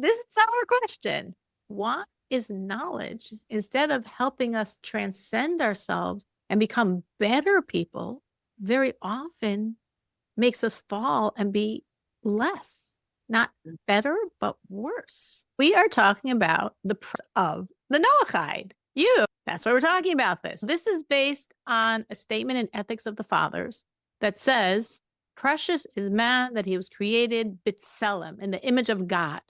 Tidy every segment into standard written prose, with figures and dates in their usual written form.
This is our question. Why is knowledge, instead of helping us transcend ourselves and become better people, very often makes us fall and be less, not better, but worse? We are talking about the of the Noahide. That's why we're talking about this. This is based on a statement in Ethics of the Fathers that says, precious is man that he was created b'tselem, in the image of God.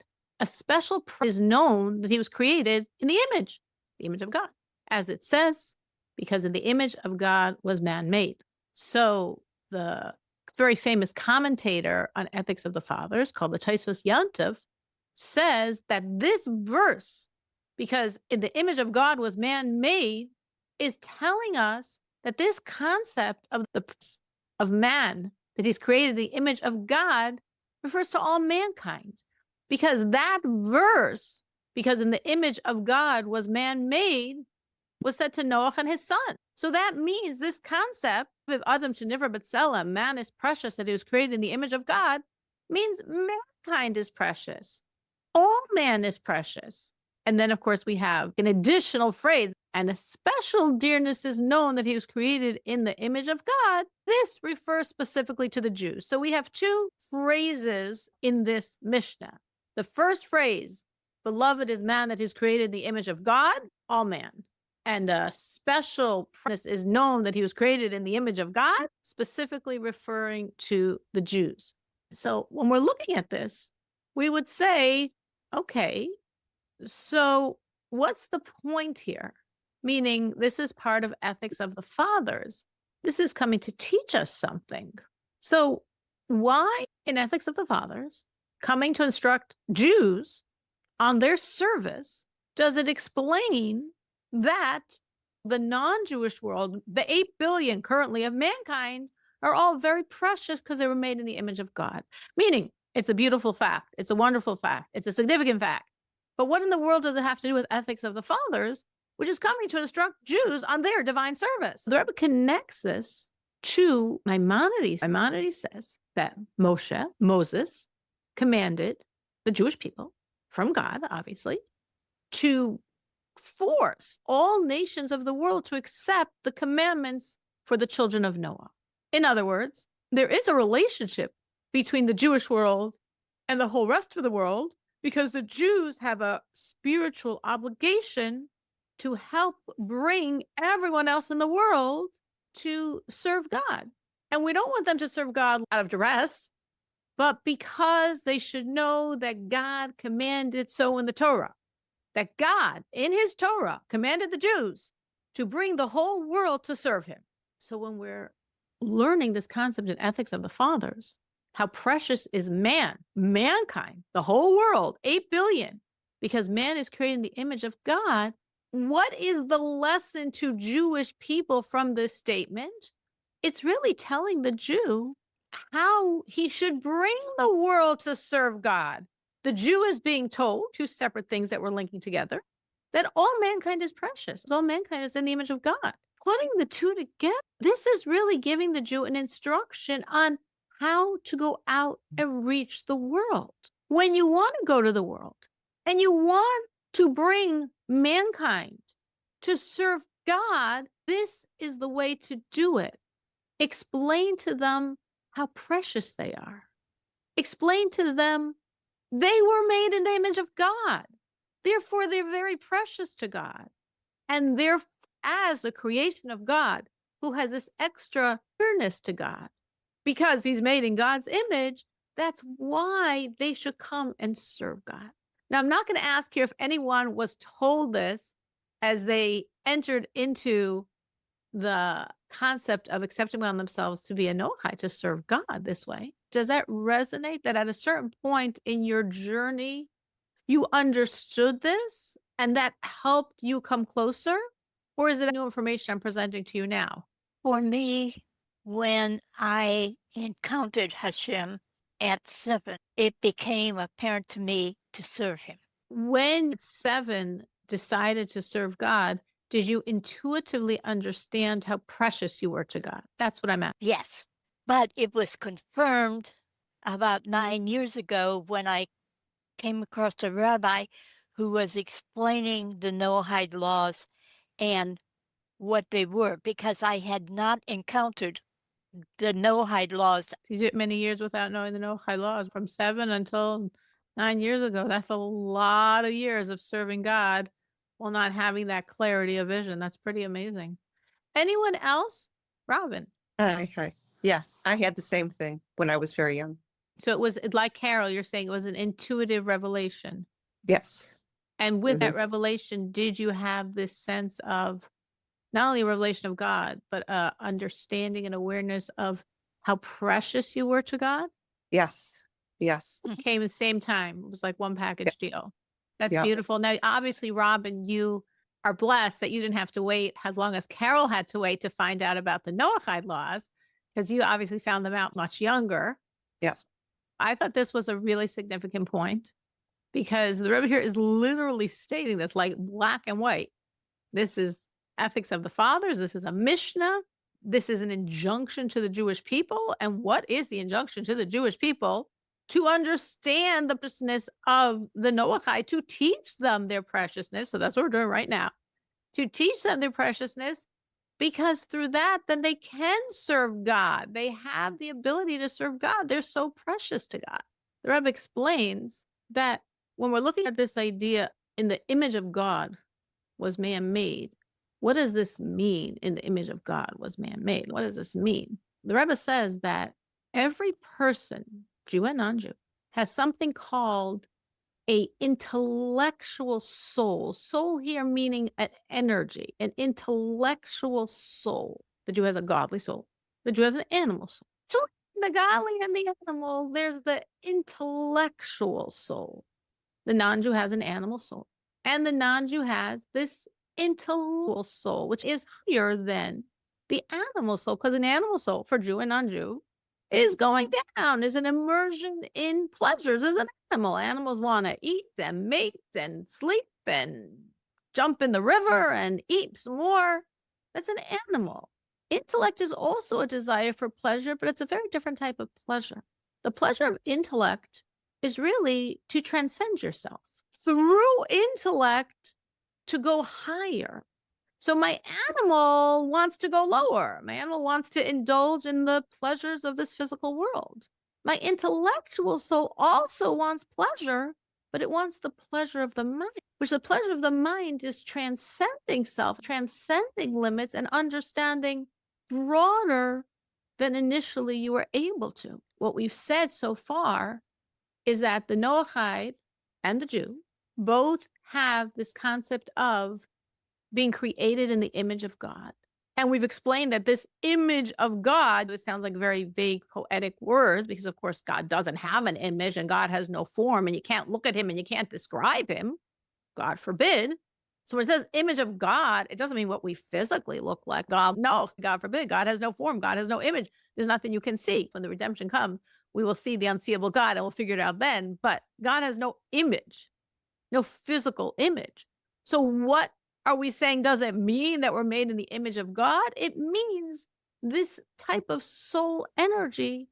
A special is known that he was created in the image of God. As it says, because in the image of God was man made. So the very famous commentator on Ethics of the Fathers, called the Tosfos Yontif, says that this verse, because in the image of God was man made, is telling us that this concept of man, that he's created the image of God, refers to all mankind. Because that verse, because in the image of God was man made, was said to Noach and his son. So that means this concept of Adam Shenivra B'Tselem, man is precious, that he was created in the image of God, means mankind is precious. All man is precious. And then, of course, we have an additional phrase, and a special dearness is known that he was created in the image of God. This refers specifically to the Jews. So we have two phrases in this Mishnah. The first phrase, beloved is man that is created in the image of God, all man. And a special promise is known that he was created in the image of God, specifically referring to the Jews. So when we're looking at this, we would say, okay, so what's the point here? Meaning, this is part of Ethics of the Fathers. This is coming to teach us something. So why in Ethics of the Fathers, coming to instruct Jews on their service, does it explain that the non-Jewish world, the 8 billion currently of mankind, are all very precious because they were made in the image of God? Meaning, it's a beautiful fact. It's a wonderful fact. It's a significant fact. But what in the world does it have to do with Ethics of the Fathers, which is coming to instruct Jews on their divine service? The Rebbe connects this to Maimonides. Maimonides says that Moses, commanded the Jewish people from God, obviously, to force all nations of the world to accept the commandments for the children of Noah. In other words, there is a relationship between the Jewish world and the whole rest of the world, because the Jews have a spiritual obligation to help bring everyone else in the world to serve God. And we don't want them to serve God out of duress, but because they should know that God commanded so in the Torah, that God in his Torah commanded the Jews to bring the whole world to serve him. So when we're learning this concept in Ethics of the Fathers, how precious is mankind, the whole world, 8 billion, because man is created in the image of God. What is the lesson to Jewish people from this statement? It's really telling the Jew how he should bring the world to serve God. The Jew is being told, two separate things that we're linking together, that all mankind is precious. All mankind is in the image of God. Putting the two together, this is really giving the Jew an instruction on how to go out and reach the world. When you want to go to the world and you want to bring mankind to serve God, this is the way to do it. Explain to them how precious they are. Explain to them they were made in the image of God. Therefore, they're very precious to God. And they're as a creation of God who has this extra nearness to God because he's made in God's image. That's why they should come and serve God. Now, I'm not going to ask here if anyone was told this as they entered into the concept of accepting on themselves to be a Noahide, to serve God this way. Does that resonate, that at a certain point in your journey, you understood this and that helped you come closer? Or is it new information I'm presenting to you now? For me, when I encountered Hashem at 7, it became apparent to me to serve him. When 7 decided to serve God, did you intuitively understand how precious you were to God? That's what I'm asking. Yes, but it was confirmed about 9 years ago when I came across a rabbi who was explaining the Noahide laws and what they were, because I had not encountered the Noahide laws. You did many years without knowing the Noahide laws, from 7 until 9 years ago. That's a lot of years of serving God while not having that clarity of vision. That's pretty amazing. Anyone else? Robin. Hi. Yes, I had the same thing when I was very young. So it was like Carol, you're saying it was an intuitive revelation. Yes. And with that Mhm. revelation, did you have this sense of not only a revelation of God, but understanding and awareness of how precious you were to God? Yes. Yes. Came at the same time. It was like one Yeah. package deal. That's Yeah. beautiful. Now, obviously, Robin, you are blessed that you didn't have to wait as long as Carol had to wait to find out about the Noahide laws, because you obviously found them out much younger. Yes. I thought this was a really significant point, because the Rebbe here is literally stating this like black and white. This is ethics of the fathers. This is a Mishnah. This is an injunction to the Jewish people. And what is the injunction to the Jewish people? To understand the preciousness of the Noahide, to teach them their preciousness. So that's what we're doing right now. To teach them their preciousness, because through that, then they can serve God. They have the ability to serve God. They're so precious to God. The Rebbe explains that when we're looking at this idea, in the image of God was man made, what does this mean? In the image of God was man made. What does this mean? The Rebbe says that every person, Jew and non-Jew, has something called a intellectual soul. Soul here meaning an energy, an intellectual soul. The Jew has a godly soul. The Jew has an animal soul. So the godly and the animal, there's the intellectual soul. The non-Jew has an animal soul. And the non-Jew has this intellectual soul, which is higher than the animal soul, because an animal soul for Jew and non-Jew is going down, is an immersion in pleasures, is an animal. Animals want to eat and mate and sleep and jump in the river and eat some more. That's an animal. Intellect is also a desire for pleasure, but it's a very different type of pleasure. The pleasure of intellect is really to transcend yourself through intellect to go higher. So my animal wants to go lower. My animal wants to indulge in the pleasures of this physical world. My intellectual soul also wants pleasure, but it wants the pleasure of the mind, which the pleasure of the mind is transcending self, transcending limits, and understanding broader than initially you were able to. What we've said so far is that the Noahide and the Jew both have this concept of being created in the image of God. And we've explained that this image of God, this sounds like very vague poetic words, because of course God doesn't have an image and God has no form, and you can't look at him and you can't describe him. God forbid. So when it says image of God, it doesn't mean what we physically look like. No, God forbid. God has no form. God has no image. There's nothing you can see. When the redemption comes, we will see the unseeable God and we'll figure it out then. But God has no image, no physical image. So what are we saying? Does it mean that we're made in the image of God? It means this type of soul energy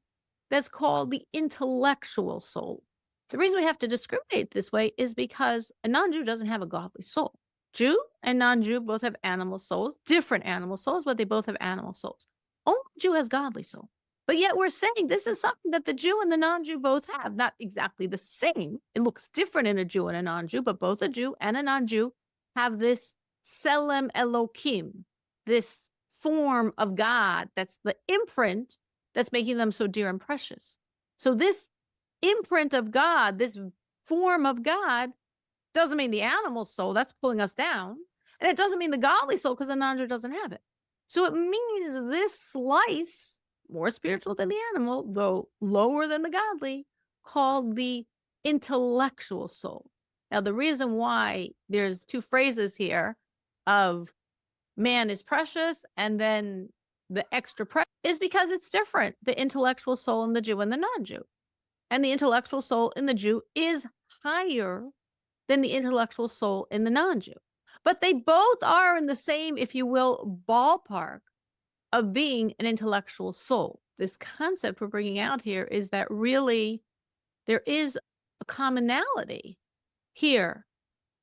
that's called the intellectual soul. The reason we have to discriminate this way is because a non-Jew doesn't have a godly soul. Jew and non-Jew both have animal souls, different animal souls, but they both have animal souls. Only Jew has godly soul. But yet we're saying this is something that the Jew and the non-Jew both have. Not exactly the same. It looks different in a Jew and a non-Jew, but both a Jew and a non-Jew have this Selem Elokim, this form of God that's the imprint that's making them so dear and precious. So this imprint of God, this form of God, doesn't mean the animal soul, that's pulling us down. And it doesn't mean the godly soul, because the non-Jew doesn't have it. So it means this slice, more spiritual than the animal, though lower than the godly, called the intellectual soul. Now, the reason why there's two phrases here of man is precious and then the extra precious is because it's different. The intellectual soul in the Jew and the non-Jew. And the intellectual soul in the Jew is higher than the intellectual soul in the non-Jew. But they both are in the same, if you will, ballpark of being an intellectual soul. This concept we're bringing out here is that really there is a commonality here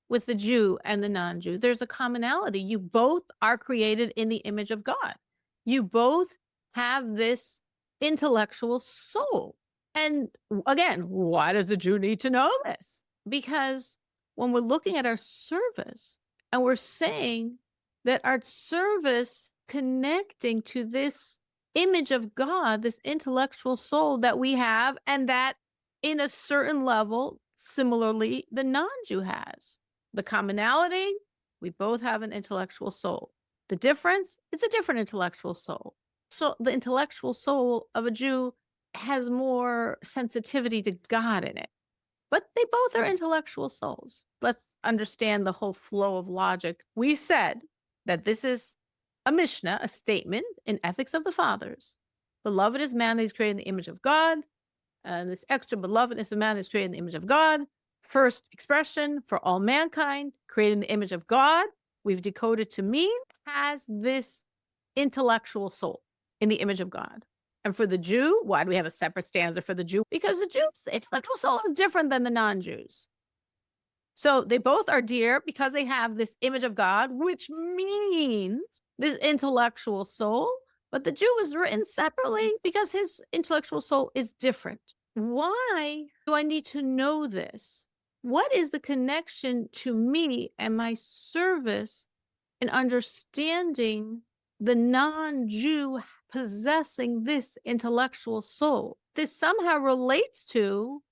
with the Jew and the non-Jew. There's a commonality. You both are created in the image of God. You both have this intellectual soul. And again, why does a Jew need to know this? Because when we're looking at our service and we're saying that our service connecting to this image of God, this intellectual soul that we have, and that in a certain level, similarly, the non-Jew has. The commonality, we both have an intellectual soul. The difference, it's a different intellectual soul. So the intellectual soul of a Jew has more sensitivity to God in it. But they both are intellectual souls. Let's understand the whole flow of logic. We said that this is a Mishnah, a statement in Ethics of the Fathers. Beloved is man that is created in the image of God. And this extra belovedness of man is created in the image of God. First expression for all mankind, created in the image of God. We've decoded to mean has this intellectual soul in the image of God. And for the Jew, why do we have a separate stanza for the Jew? Because the Jew's intellectual soul is different than the non-Jews. So they both are dear because they have this image of God, which means this intellectual soul. But the Jew is written separately because his intellectual soul is different. Why do I need to know this? What is the connection to me and my service in understanding the non-Jew possessing this intellectual soul? This somehow relates to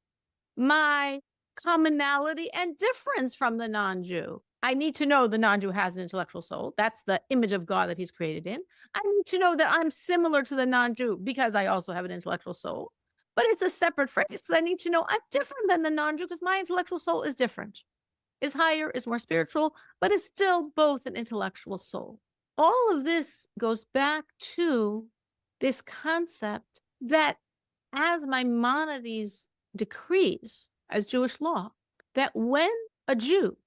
my commonality and difference from the non-Jew. I need to know the non-Jew has an intellectual soul. That's the image of God that he's created in. I need to know that I'm similar to the non-Jew because I also have an intellectual soul. But it's a separate phrase because I need to know I'm different than the non-Jew because my intellectual soul is different, is higher, is more spiritual, but is still both an intellectual soul. All of this goes back to this concept that as Maimonides decrees as Jewish law, that when a Jew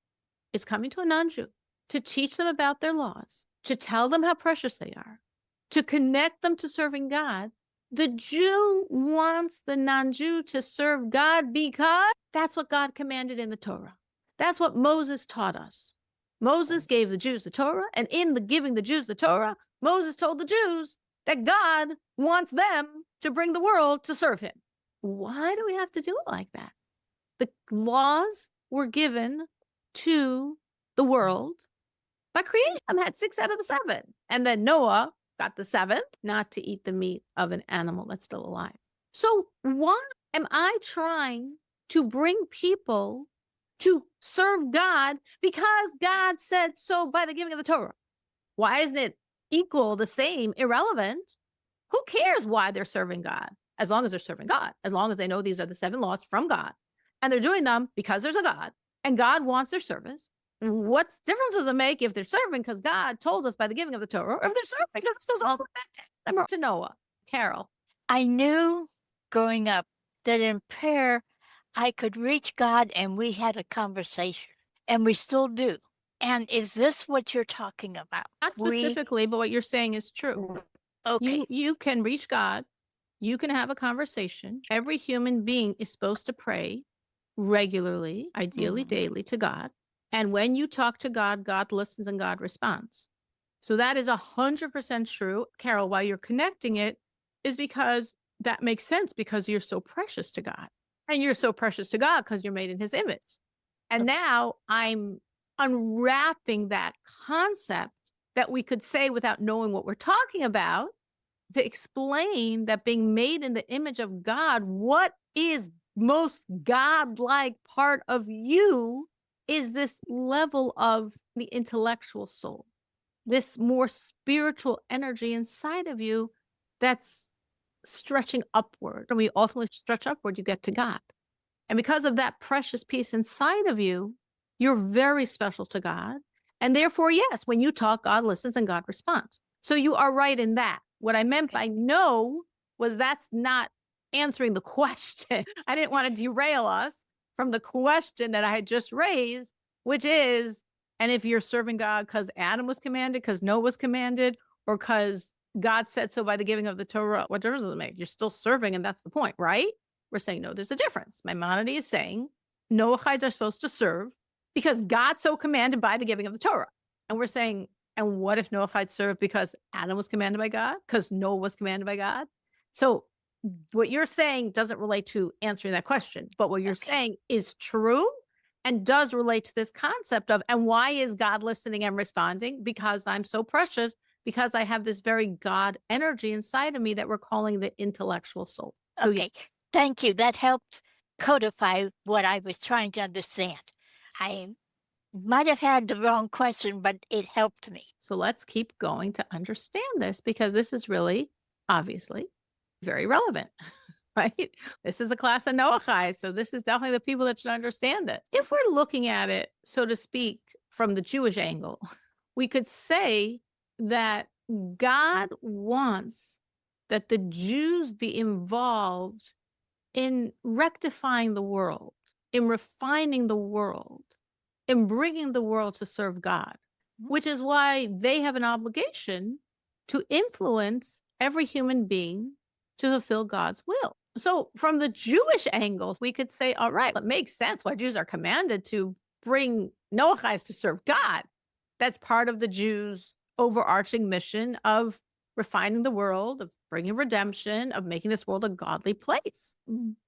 is coming to a non-Jew to teach them about their laws, to tell them how precious they are, to connect them to serving God, the Jew wants the non-Jew to serve God because that's what God commanded in the Torah. That's what Moses taught us. Moses gave the Jews the Torah, and in the giving the Jews the Torah, Moses told the Jews that God wants them to bring the world to serve him. Why do we have to do it like that? The laws were given to the world by creation. I had 6 out of the 7. And then Noah got the 7th, not to eat the meat of an animal that's still alive. So why am I trying to bring people to serve God because God said so by the giving of the Torah? Why isn't it equal, the same, irrelevant? Who cares why they're serving God? As long as they're serving God, as long as they know these are the 7 laws from God, and they're doing them because there's a God, and God wants their service. What difference does it make if they're serving because God told us by the giving of the Torah, or if they're serving because this goes all the way back to Noah? Carol. I knew growing up that in prayer, I could reach God and we had a conversation, and we still do. And is this what you're talking about? Not specifically, but what you're saying is true. Okay. You can reach God. You can have a conversation. Every human being is supposed to pray regularly, ideally daily, to God. And when you talk to God, God listens and God responds. So that is 100% true. Carol, why you're connecting it is because that makes sense because you're so precious to God. And you're so precious to God because you're made in his image. And now I'm unwrapping that concept that we could say without knowing what we're talking about to explain that being made in the image of God, what is most God-like part of you is this level of the intellectual soul, this more spiritual energy inside of you that's stretching upward. And we ultimately stretch upward, you get to God. And because of that precious piece inside of you, you're very special to God. And therefore, yes, when you talk, God listens and God responds. So you are right in that. What I meant by no was that's not answering the question. I didn't want to derail us from the question that I had just raised, which is, and if you're serving God because Adam was commanded, because Noah was commanded, or because God said so by the giving of the Torah, what difference does it make? You're still serving, and that's the point, right? we're saying, no, there's a difference. Maimonides is saying Noahides are supposed to serve because God so commanded by the giving of the Torah. And we're saying, and what if Noahides served because Adam was commanded by God? Because Noah was commanded by God? So what you're saying doesn't relate to answering that question, but what you're saying is true and does relate to this concept of, and why is God listening and responding? Because I'm so precious, because I have this very God energy inside of me that we're calling the intellectual soul. So Okay, thank you. That helped codify what I was trying to understand. I might have had the wrong question, but it helped me. So let's keep going to understand this, because this is really, obviously, very relevant, right? This is a class of Noahide, so this is definitely the people that should understand this. If we're looking at it, so to speak, from the Jewish angle, we could say that God wants that the Jews be involved in rectifying the world, in refining the world, in bringing the world to serve God, which is why they have an obligation to influence every human being to fulfill God's will. So from the Jewish angles, we could say, all right, it makes sense why Jews are commanded to bring Noahides to serve God. That's part of the Jews' overarching mission of refining the world, of bringing redemption, of making this world a godly place.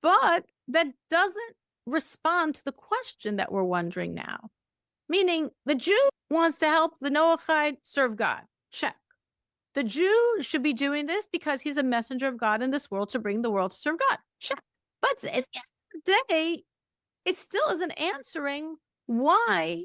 But that doesn't respond to the question that we're wondering now. Meaning the Jew wants to help the Noahide serve God. Check. The Jew should be doing this because he's a messenger of God in this world to bring the world to serve God. Check. But at the end of the day, it still isn't answering why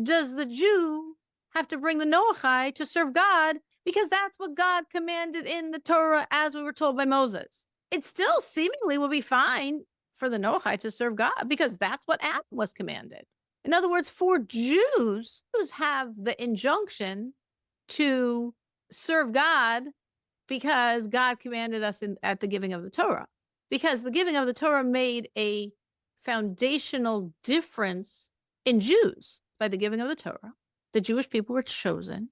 does the Jew have to bring the Noahide to serve God, because that's what God commanded in the Torah as we were told by Moses. It still seemingly will be fine for the Noahide to serve God because that's what Adam was commanded. In other words, for Jews have the injunction to serve God because God commanded us at the giving of the Torah. Because the giving of the Torah made a foundational difference in Jews. By the giving of the Torah, the Jewish people were chosen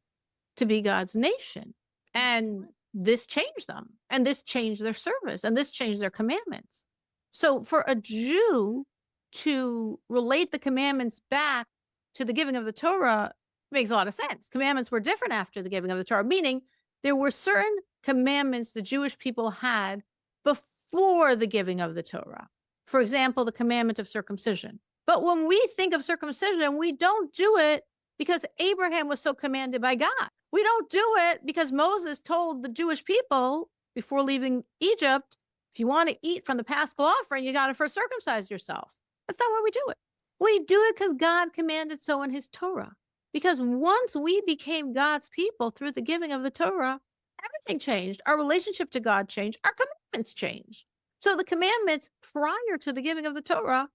to be God's nation. And this changed them. And this changed their service. And this changed their commandments. So for a Jew to relate the commandments back to the giving of the Torah makes a lot of sense. Commandments were different after the giving of the Torah, meaning there were certain commandments the Jewish people had before the giving of the Torah. For example, the commandment of circumcision. But when we think of circumcision, we don't do it because Abraham was so commanded by God. We don't do it because Moses told the Jewish people before leaving Egypt, if you want to eat from the Paschal offering, you got to first circumcise yourself. That's not why we do it. We do it because God commanded so in his Torah. Because once we became God's people through the giving of the Torah, everything changed. Our relationship to God changed. Our commandments changed. So the commandments prior to the giving of the Torah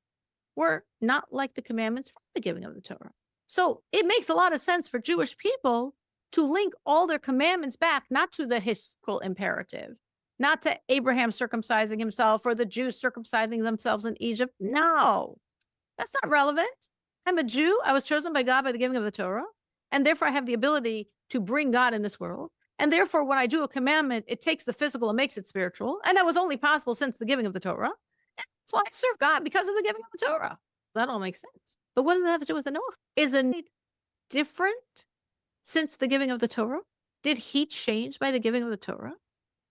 were not like the commandments from the giving of the Torah. So it makes a lot of sense for Jewish people to link all their commandments back, not to the historical imperative, not to Abraham circumcising himself or the Jews circumcising themselves in Egypt. No, that's not relevant. I'm a Jew. I was chosen by God by the giving of the Torah. And therefore I have the ability to bring God in this world. And therefore, when I do a commandment, it takes the physical and makes it spiritual. And that was only possible since the giving of the Torah. That's why I serve God, because of the giving of the Torah. That all makes sense. But what does that have to do with the Noah? Is it different since the giving of the Torah? Did he change by the giving of the Torah?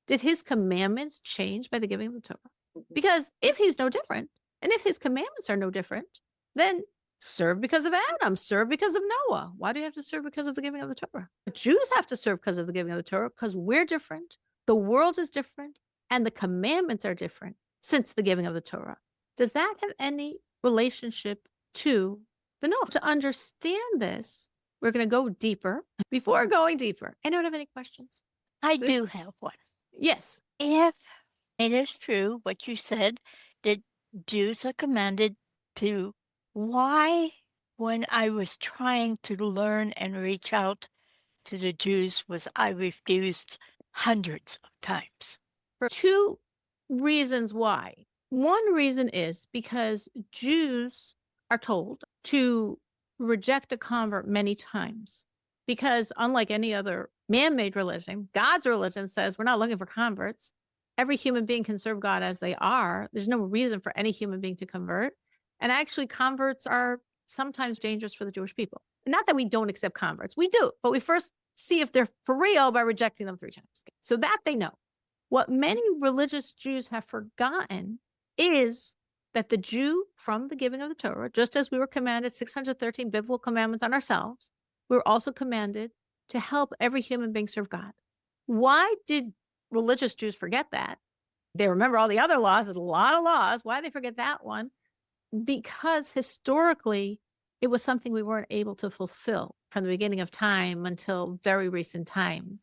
Did his commandments change by the giving of the Torah? Because if he's no different, and if his commandments are no different, then serve because of Adam, serve because of Noah. Why do you have to serve because of the giving of the Torah? The Jews have to serve because of the giving of the Torah because we're different, the world is different, and the commandments are different since the giving of the Torah. Does that have any relationship to the Noah? To understand this, we're going to go deeper. Before going deeper, anyone have any questions? I do have one. Yes. If it is true what you said, that Jews are commanded to, why, when I was trying to learn and reach out to the Jews, was I refused hundreds of times? For two reasons why. One reason is because Jews are told to reject a convert many times. Because unlike any other man-made religion, God's religion says we're not looking for converts. every human being can serve God as they are. There's no reason for any human being to convert. And actually, converts are sometimes dangerous for the Jewish people. Not that we don't accept converts, we do, but we first see if they're for real by rejecting them 3 times. So that they know. What many religious Jews have forgotten is that the Jew, from the giving of the Torah, just as we were commanded 613 biblical commandments on ourselves, we were also commanded to help every human being serve God. Why did religious Jews forget that? They remember all the other laws. There's a lot of laws. Why did they forget that one? Because historically, it was something we weren't able to fulfill from the beginning of time until very recent times.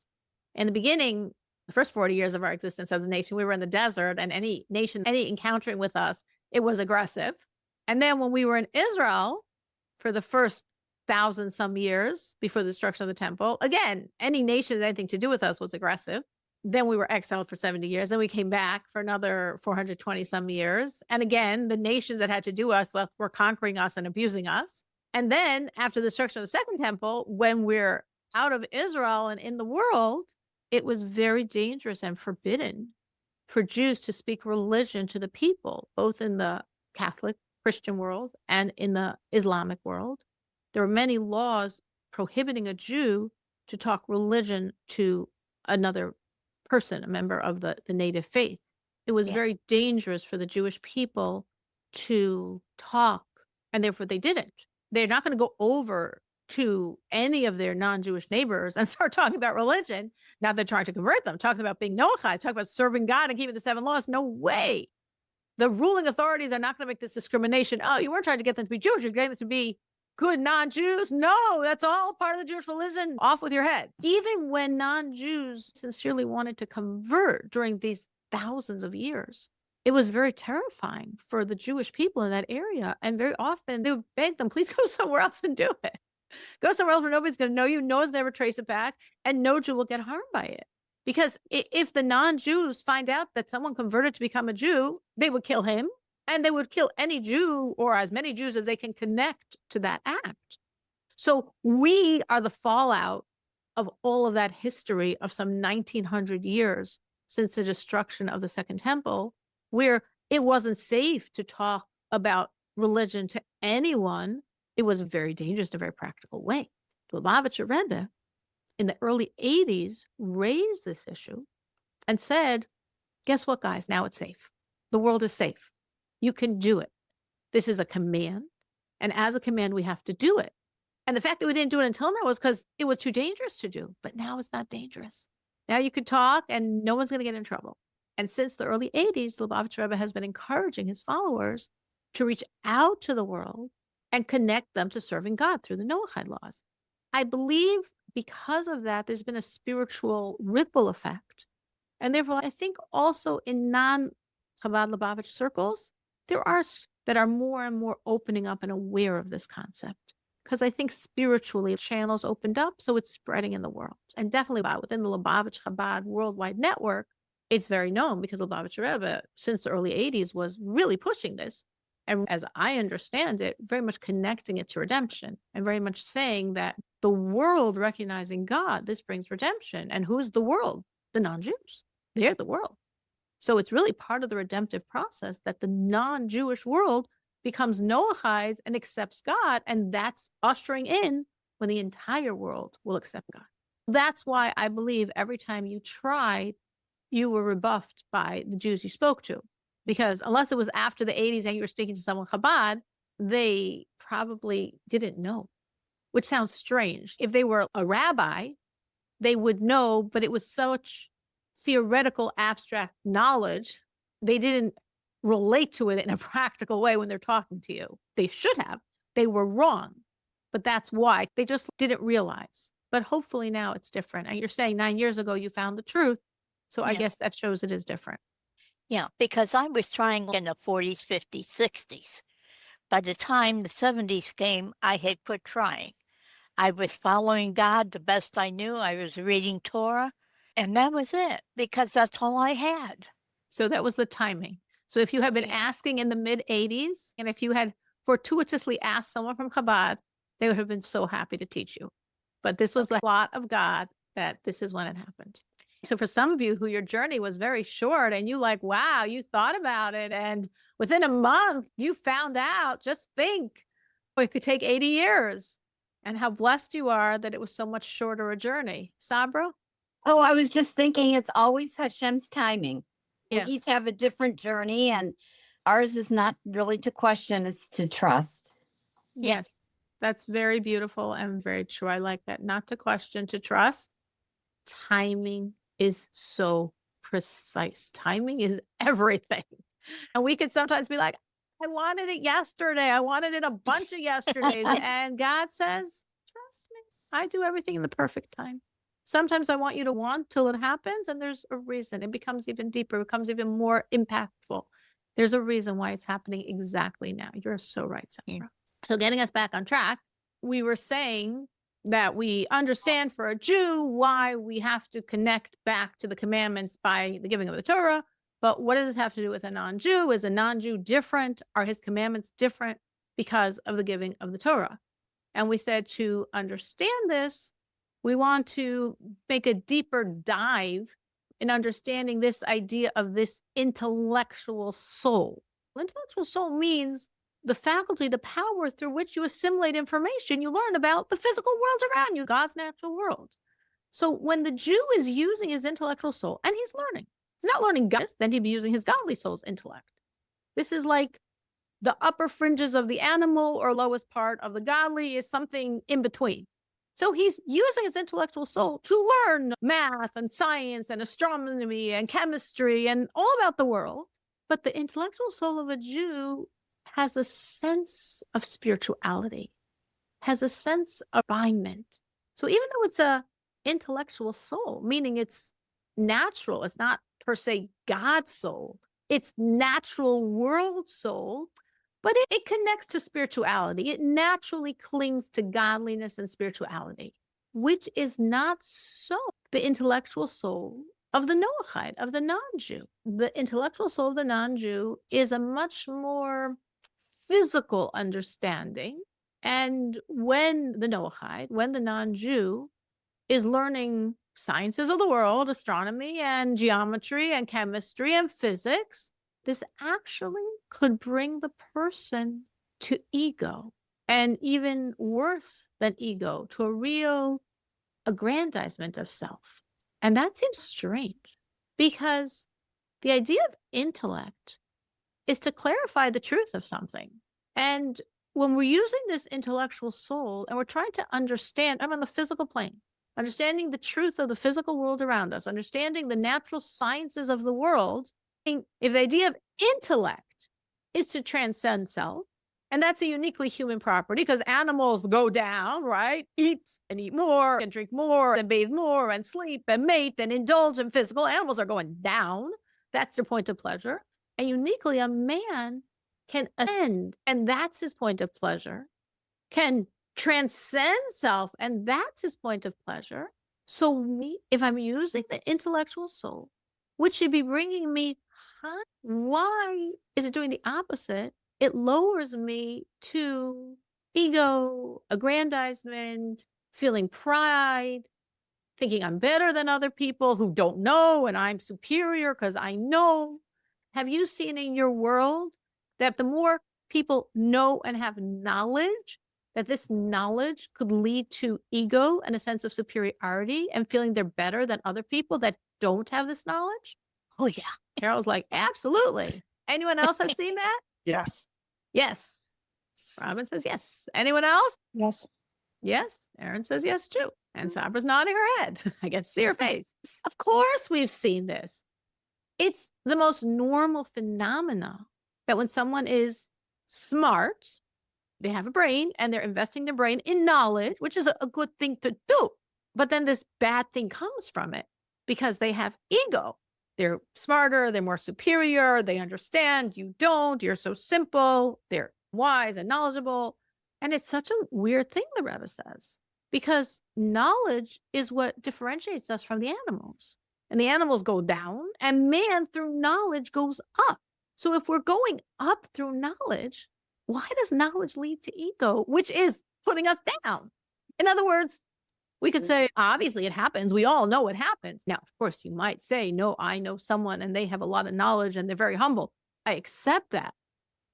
In the beginning, the first 40 years of our existence as a nation, we were in the desert, and any nation, any encountering with us, it was aggressive. And then when we were in Israel for the first 1,000 some years before the destruction of the temple, again, any nation that had anything to do with us was aggressive. Then we were exiled for 70 years. Then we came back for another 420 some years. And again, the nations that had to do us were conquering us and abusing us. And then after the destruction of the second temple, when we're out of Israel and in the world, it was very dangerous and forbidden for Jews to speak religion to the people, both in the Catholic Christian world and in the Islamic world. There were many laws prohibiting a Jew to talk religion to another person, a member of the native faith. It was very dangerous for the Jewish people to talk, and therefore they didn't. They're not going to go over to any of their non-Jewish neighbors and start talking about religion. Not that they're trying to convert them, talking about being Noahide, talking about serving God and keeping the 7 laws. No way. The ruling authorities are not going to make this discrimination. Oh, you weren't trying to get them to be Jewish. You're getting them to be good non-Jews. No, that's all part of the Jewish religion. Off with your head. Even when non-Jews sincerely wanted to convert during these thousands of years, it was very terrifying for the Jewish people in that area. And very often they would beg them, please go somewhere else and do it. Go somewhere else where nobody's going to know you, no one's never trace it back, and no Jew will get harmed by it. Because if the non-Jews find out that someone converted to become a Jew, they would kill him, and they would kill any Jew or as many Jews as they can connect to that act. So we are the fallout of all of that history of some 1900 years since the destruction of the Second Temple, where it wasn't safe to talk about religion to anyone. It was very dangerous in a very practical way. The Lubavitcher Rebbe in the early 80s raised this issue and said, guess what, guys? Now it's safe. The world is safe. You can do it. This is a command. And as a command, we have to do it. And the fact that we didn't do it until now was because it was too dangerous to do. But now it's not dangerous. Now you could talk and no one's going to get in trouble. And since the early 80s, the Lubavitcher Rebbe has been encouraging his followers to reach out to the world and connect them to serving God through the Noahide laws. I believe because of that, there's been a spiritual ripple effect. And therefore, I think also in non-Chabad Lubavitch circles, there are that are more and more opening up and aware of this concept. Because I think spiritually, channels opened up, so it's spreading in the world. And definitely within the Lubavitch Chabad worldwide network, it's very known because the Lubavitcher Rebbe, since the early 80s, was really pushing this. And as I understand it, very much connecting it to redemption and very much saying that the world recognizing God, this brings redemption. And who's the world? The non-Jews. They're the world. So it's really part of the redemptive process that the non-Jewish world becomes Noahides and accepts God. And that's ushering in when the entire world will accept God. That's why I believe every time you tried, you were rebuffed by the Jews you spoke to. Because unless it was after the 80s and you were speaking to someone Chabad, they probably didn't know, which sounds strange. If they were a rabbi, they would know, but it was such theoretical, abstract knowledge, they didn't relate to it in a practical way when they're talking to you. They should have. They were wrong, but that's why. They just didn't realize. But hopefully now it's different. And you're saying 9 years ago you found the truth, so I guess that shows it is different. Yeah, because I was trying in the 40s, 50s, 60s. By the time the 70s came, I had quit trying. I was following God the best I knew. I was reading Torah, and that was it, because that's all I had. So that was the timing. So if you had been asking in the mid-80s, and if you had fortuitously asked someone from Chabad, they would have been so happy to teach you. But this was the plot of God that this is when it happened. So for some of you who your journey was very short and you like, wow, you thought about it. And within a month, you found out, just think, it could take 80 years. And how blessed you are that it was so much shorter a journey. Sabra? Oh, I was just thinking it's always Hashem's timing. Yes. We each have a different journey, and ours is not really to question, it's to trust. Yes. That's very beautiful and very true. I like that. Not to question, to trust. Timing is so precise. Timing is everything. And we could sometimes be like, I wanted it yesterday. I wanted it a bunch of yesterdays. And God says, trust me. I do everything in the perfect time. Sometimes I want you to want till it happens, and there's a reason. It becomes even deeper, it becomes even more impactful. There's a reason why it's happening exactly now. You're so right, Sarah. So getting us back on track, we were saying that we understand for a Jew why we have to connect back to the commandments by the giving of the Torah. But what does this have to do with a non-Jew? Is a non-Jew different? Are his commandments different because of the giving of the Torah? And we said to understand this, we want to make a deeper dive in understanding this idea of this intellectual soul. Intellectual soul means the faculty, the power through which you assimilate information you learn about the physical world around you, God's natural world. So when the Jew is using his intellectual soul, and he's learning, he's not learning God, then he'd be using his godly soul's intellect. This is like the upper fringes of the animal or lowest part of the godly is something in between. So he's using his intellectual soul to learn math and science and astronomy and chemistry and all about the world. But the intellectual soul of a Jew has a sense of spirituality, has a sense of refinement. So even though it's a intellectual soul, meaning it's natural, it's not per se God's soul, it's natural world soul, but it connects to spirituality. It naturally clings to godliness and spirituality, which is not so the intellectual soul of the Noahide, of the non-Jew. The intellectual soul of the non-Jew is a much more physical understanding. And when the Noahide, when the non-Jew is learning sciences of the world, astronomy and geometry and chemistry and physics, this actually could bring the person to ego, and even worse than ego, to a real aggrandizement of self. And that seems strange because the idea of intellect is to clarify the truth of something. And when we're using this intellectual soul and we're trying to understand, I'm on the physical plane, understanding the truth of the physical world around us, understanding the natural sciences of the world, if the idea of intellect is to transcend self, and that's a uniquely human property because animals go down, right? Eat and eat more and drink more and bathe more and sleep and mate and indulge in physical. Animals are going down. That's their point of pleasure. And uniquely, a man can ascend, and that's his point of pleasure, can transcend self, and that's his point of pleasure. So if I'm using the intellectual soul, which should be bringing me high, why is it doing the opposite? It lowers me to ego, aggrandizement, feeling pride, thinking I'm better than other people who don't know, and I'm superior because I know. Have you seen in your world that the more people know and have knowledge, that this knowledge could lead to ego and a sense of superiority and feeling they're better than other people that don't have this knowledge? Oh, yeah. Carol's like, absolutely. Anyone else has seen that? Yes. Yes. Robin says yes. Anyone else? Yes. Yes. Erin says yes too. And Sabra's nodding her head. I get to see her face. Of course we've seen this. It's the most normal phenomena that when someone is smart, they have a brain and they're investing their brain in knowledge, which is a good thing to do. But then this bad thing comes from it because they have ego. They're smarter, they're more superior, they understand, you don't, you're so simple, they're wise and knowledgeable. And it's such a weird thing, the Rebbe says, because knowledge is what differentiates us from the animals. And the animals go down, and man through knowledge goes up. So if we're going up through knowledge, why does knowledge lead to ego, which is putting us down? In other words, We could say, obviously, it happens. We all know it happens. Now, of course, you might say, no, I know someone and they have a lot of knowledge and they're very humble. I accept that.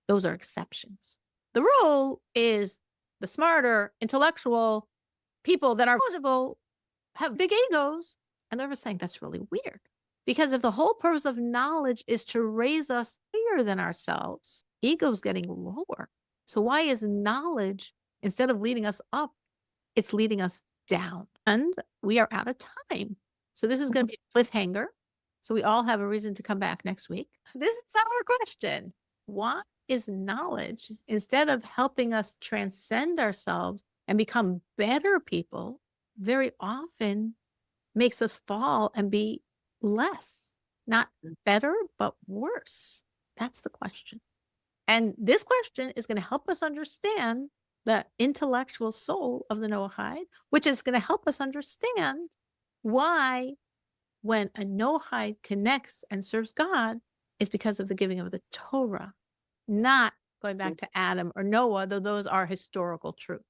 Those are exceptions. The rule is the smarter, intellectual people that are knowledgeable have big egos. And they're saying that's really weird. Because if the whole purpose of knowledge is to raise us higher than ourselves, ego's getting lower. So why is knowledge, instead of leading us up, it's leading us down? And we are out of time. So this is going to be a cliffhanger. So we all have a reason to come back next week. This is our question. Why is knowledge, instead of helping us transcend ourselves and become better people, very often makes us fall and be less, not better, but worse? That's the question. And this question is going to help us understand the intellectual soul of the Noahide, which is going to help us understand why when a Noahide connects and serves God, it's because of the giving of the Torah, not going back to Adam or Noah, though those are historical truths.